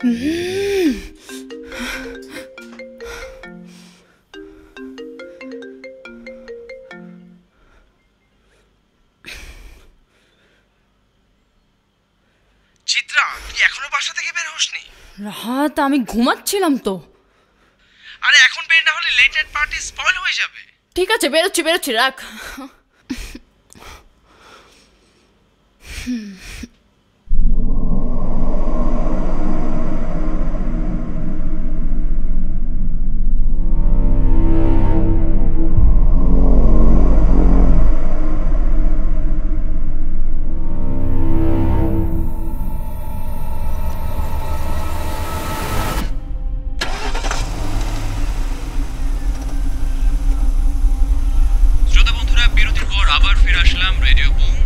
চিত্রা, তুই এখনো বাসা থেকে বের হসনি? রাহাত, আমি ঘুমাচ্ছিলাম তো। আরে এখন বের না হলে লেট নাইট পার্টি স্পয়েল হয়ে যাবে। ঠিক আছে, বেরোচ্ছি, রাখ। আবার ফিরে আসলাম রেডিও বুম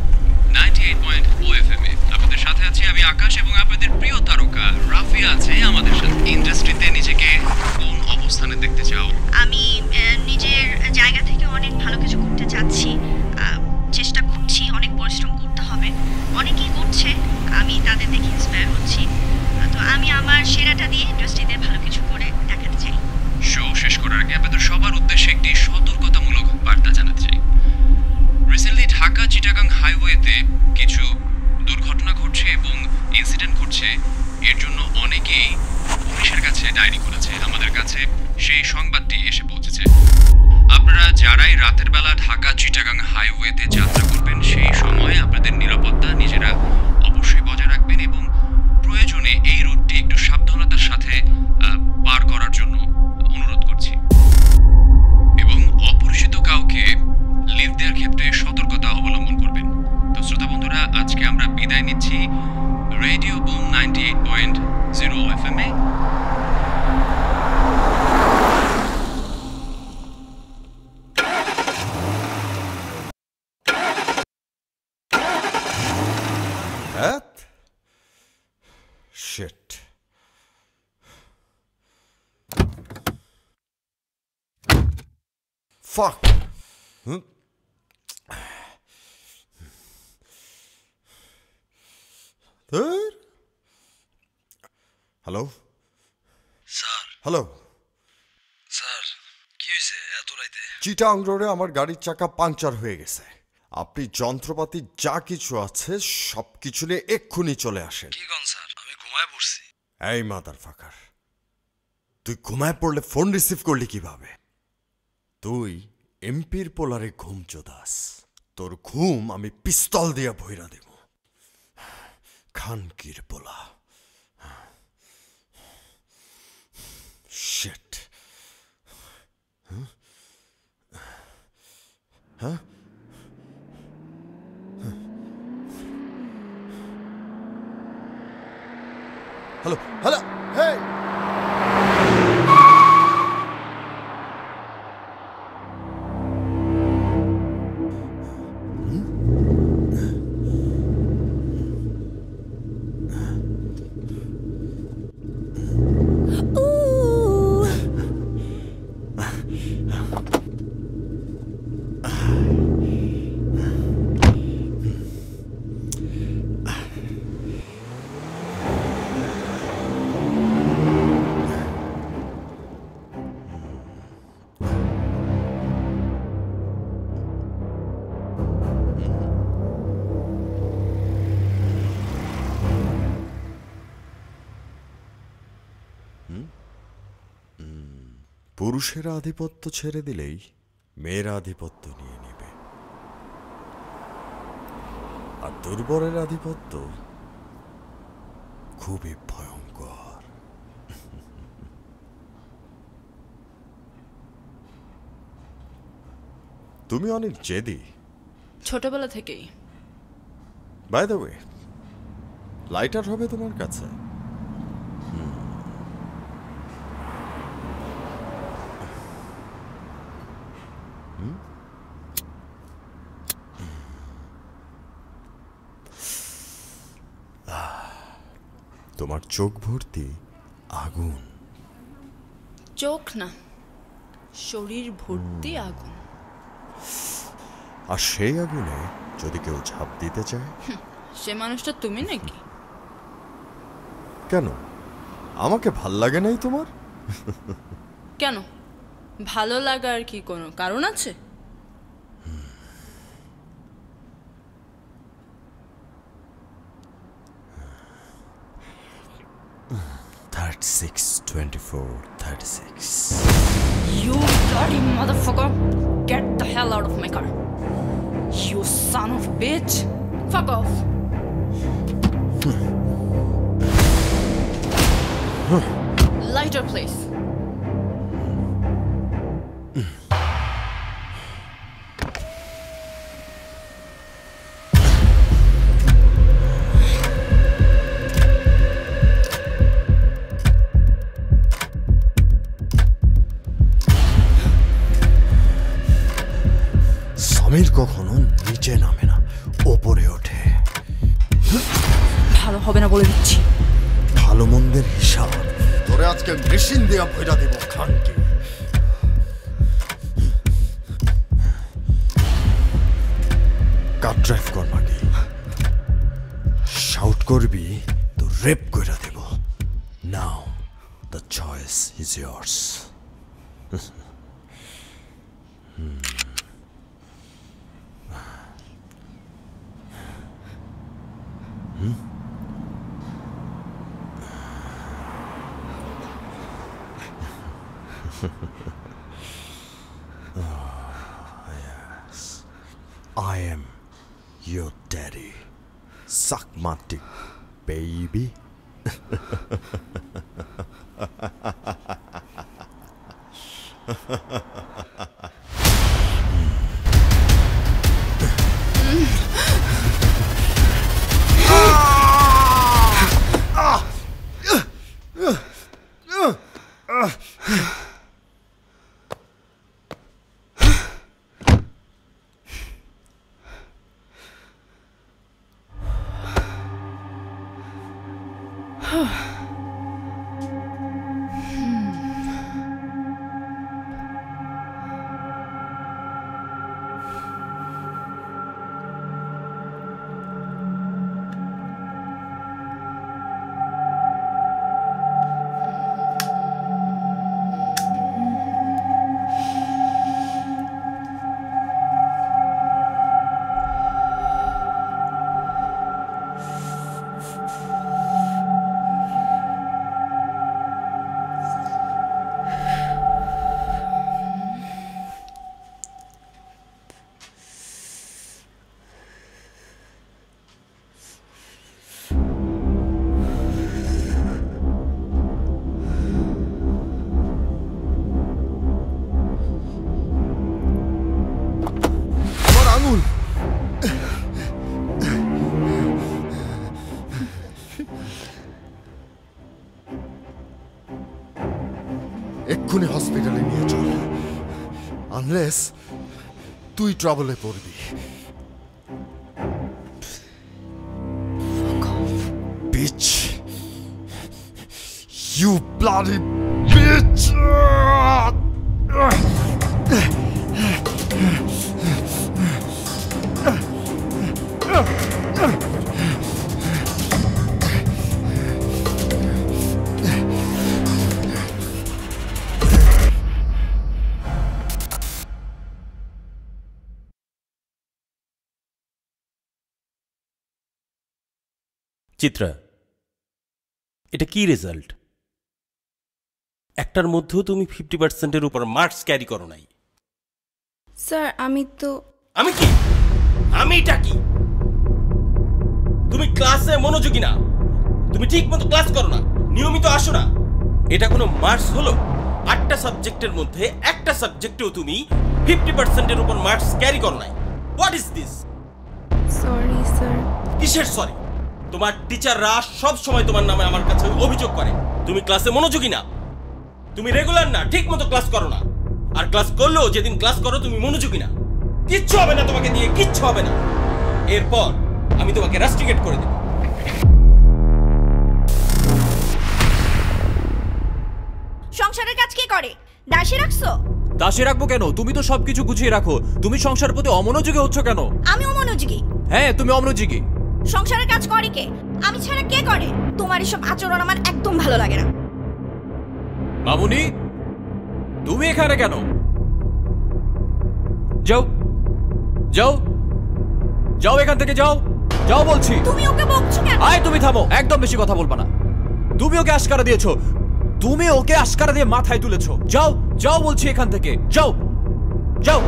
98.4 FM এ। আপনাদের সাথে আছি আমি আকাশ এবং আপনাদের প্রিয় তারকা রাফি আছে আমাদের সাথে। ইন্ডাস্ট্রিতে নিজেকে কোন অবস্থানে দেখতে চাও? আমি নিজের জায়গা থেকে অনেক ভালো কিছু করতে চাচ্ছি, চেষ্টা করছি। অনেক পরিশ্রম করতে হবে, অনেকেই করছে, আমি তাদের দেখে ইন্সপায়ার হচ্ছি। তো আমি আমার সেরাটা দিয়ে ইন্ডাস্ট্রিতে ভালো কিছু করে দেখাতে চাই। শো শেষ করার আগে আপনাদের সবার উদ্দেশ্যে একটি সতর্কতামূলক বার্তা জানাতে চাই। রিসেন্টলি ঢাকা চিটাগাং হাইওয়েতে কিছু দুর্ঘটনা ঘটছে এবং ইনসিডেন্ট ঘটছে। এর জন্য অনেকেই পুলিশের কাছে ডায়েরি করেছে। আমাদের কাছে সেই সংবাদটি এসে পৌঁছেছে। আপনারা যারাই রাতের বেলা ঢাকা চিটাগাং হাইওয়েতে যাত্রা করবেন, সেই সময় আপনাদের নিরাপত্তা নিজেরা অবশ্যই বজায় রাখবেন এবং প্রয়োজনে এই রুটটি একটু সাবধানতার সাথে পার করার জন্য অনুরোধ করছি। এবং অপরিচিত কাউকে লিফট দেওয়ার ক্ষেত্রে সতর্কতা অবলম্বন করবেন। তো শ্রোতা বন্ধুরা, আজকে আমরা বিদায় নিচ্ছি রেডিও বুম 98.0 FM এ। Shit. Fuck. Hello sir. Hello sir, কি হয়েছে এত রাতে? চিটাং রোডে আমার গাড়ির চাকা পাংচার হয়ে গেছে। আপনি যন্ত্রপাতি যা কিছু আছে সব কিছু নিয়ে এক্ষুনি চলে আসেন। কি কোন স্যার? আমি ঘুমায় পড়ছি। এই মাদারফাকার, তুই ঘুমায় পড়লে ফোন রিসিভ করলি কিভাবে? তুই এমপির পোলারে ঘুম চোদাস। তোর ঘুম আমি পিস্তল দিয়া ভইরা দেব। খানকির পোলা। শিট। হ্যাঁ, হ্যালো হ্যালো, হেই পুরুষেরা আধিপত্য ছেড়ে দিলেই মেয়েরা আধিপত্য নিয়ে নেবে, আর দুর্বলের আধিপত্য খুবই ভয়ঙ্কর। তুমি অনেক জেদি। ছোটবেলা থেকেই। বাই দ্য ওয়ে, লাইটার হবে তোমার কাছে? তোমার চোখ ভর্তি আগুন। চোখ না, শরীর ভর্তি আগুন। আর সেই আগুনে যদি কেউ ঝাঁপ দিতে চায়, সে মানুষটা তুমি নাকি? কেন, আমাকে ভাল লাগে নাই তোমার? কেন, ভালো লাগার কি কোনো কারণ আছে? You bloody motherfucker! Get the hell out of my car! You son of a bitch! Fuck off! Lighter, please. Samir কখনো নিচে নামে না, ওপরে ওঠে। ভালো হবে না বলে দিচ্ছি। ভালো মন্দের হিসাব তোরে আজকে মেশিন দেয়া ভইরা দেব খানকে। কার ড্রাইভ কর নাকি? শাউট করবি তো রেপ কইরা দেব। Now the choice is yours. Yes, I am your daddy. Suck my dick, baby. এক্ষুনি হসপিটালে নিয়ে চল, আনলেস তুই ট্রাবলে পড়বি। Bitch, you bloody bitch! Chitra, এটা কি রেজাল্ট? একটার মধ্যেও তুমি 50%-এর উপর মার্কস ক্যারি করো নাই। স্যার আমি কি? আমিটা কি? তুমি ক্লাসে মনোযোগী না, তুমি ঠিক মতো ক্লাস করো না, নিয়মিত আসো না। এটা কোনো মার্কস হলো? 8টা সাবজেক্টের মধ্যে একটা সাবজেক্টেও তুমি 50%-এর উপর মার্কস ক্যারি করো নাই। What is this? Sorry sir. কিসের সরি? তোমার টিচাররা সব সময় তোমার নামে আমার কাছে অভিযোগ করে তুমি ক্লাসে মনোযোগী না, তুমি রেগুলার না, ঠিক মতো ক্লাস করো না। আর ক্লাস করলেও যেদিন ক্লাস করো তুমি মনোযোগী না। কিচ্ছু হবে না তোমাকে দিয়ে, কিচ্ছু হবে না। এরপর আমি তোমাকে রাস্টিকেট করে দেব। সংসারের কাজ কে করে? দাসী রাখছো? দাসী রাখবো কেন? তুমি তো সবকিছু গুছিয়ে রাখো। তুমি সংসারের প্রতি অমনোযোগী হচ্ছ কেন? আমি অমনোযোগী? হ্যাঁ তুমি অমনোযোগী। সংসারের কাজ করে কে? আমি ছাড়া কে করে? তোমার এসব আচরণ আমার একদম ভালো লাগে না। মামুনি, তুমি এখানে কেন? যাও যাও যাও, এখান থেকে যাও, যাও বলছি। তুমি ওকে বকছো কেন? আয় তুমি থামো, একদম বেশি কথা বলবা না। তুমি ওকে আশকারা দিয়েছো, তুমি ওকে আশকারা দিয়ে মাথায় তুলেছো। যাও যাও বলছি এখান থেকে, যাও যাও।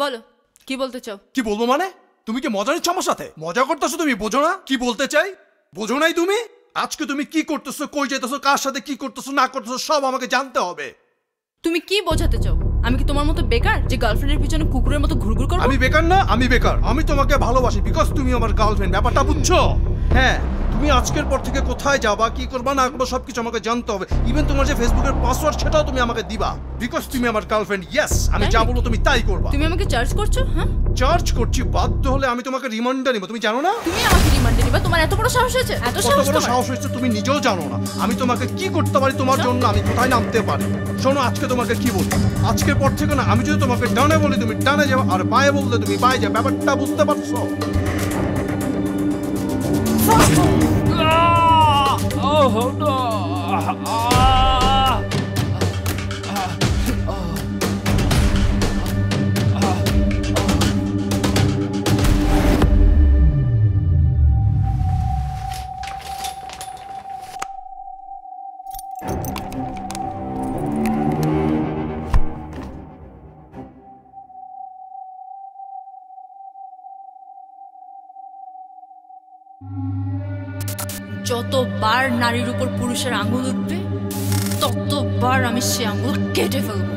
বলো কি বলতে চাও? কি বলবো মানে? তুমি কি মজা নিচ্ছ আমার সাথে? মজা করতেছো তুমি, বোঝো না কি বলতে চাই? বোঝো নাই তুমি? আজকে তুমি কি করতেছো, কই যেতেছো, কার সাথে কি করতেছো না করতেছো সব আমাকে জানতে হবে। তুমি কি বোঝাতে চাও? আমি কি তোমার মতো বেকার যে গার্লফ্রেন্ডের পিছনে কুকুরের মতো ঘুরঘুর করব? আমি বেকার না, আমি বেকার। আমি তোমাকে ভালোবাসি বিকজ তুমি আমার গার্লফ্রেন্ড। ব্যাপারটা বুঝছো? হ্যাঁ, তুমি আজকের পর থেকে কোথায় যাবা, কি করবা না করবা সবকিছু আমাকে জানতে হবে। ইভেন তোমার যে ফেসবুকের পাসওয়ার্ড সেটাও তুমি আমাকে দিবা বিকজ তুমি আমার গার্লফ্রেন্ড। ইয়েস, আমি যা বলবো তুমি তাই করবা। তুমি আমাকে চার্জ করছো? হ্যাঁ, চার্জ করছি, বাধ্য হলে আমি তোমাকে রিমান্ডার নিব, তুমি জানো না? তুমি আমাকে রিমান্ডে নিবা? তোমার এত বড় সাহস হয়েছে? এত কত সাহস বড় তোমার? সাহস হয়েছে তুমি নিজেও জানো না আমি তোমাকে কি করতে পারি, তোমার জন্য আমি কোথায় নামতে পারি। শোনো, আজকে তোমাকে কি বলবো, আজকের পর থেকে না আমি যদি তোমাকে ডানে বলি তুমি ডানে যাবে, আর বায়ে বললে তুমি বায়ে যাবে। ব্যাপারটা বুঝতে পারছো? যতবার নারীর উপর পুরুষের আঙুল উঠবে ততবার আমি সে আঙুল কেটে ফেলবো।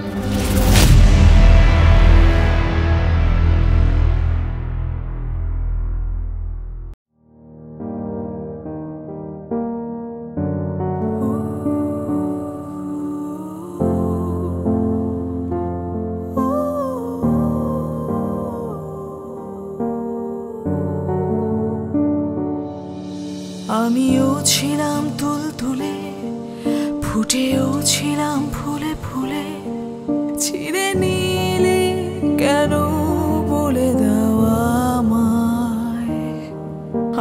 আমিও ছিলাম তুলতুলে, ফুটেও ছিলাম ফুলে ফুলে, ছিঁড়ে নিলে কেন বলে দেওয়া আমায়।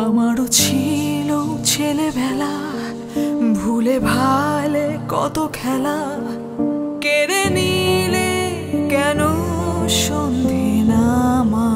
আমারও ছিল ছেলেবেলা, ভুলে ভালে কত খেলা, কেড়ে নিলে কেন সন্ধে নামা।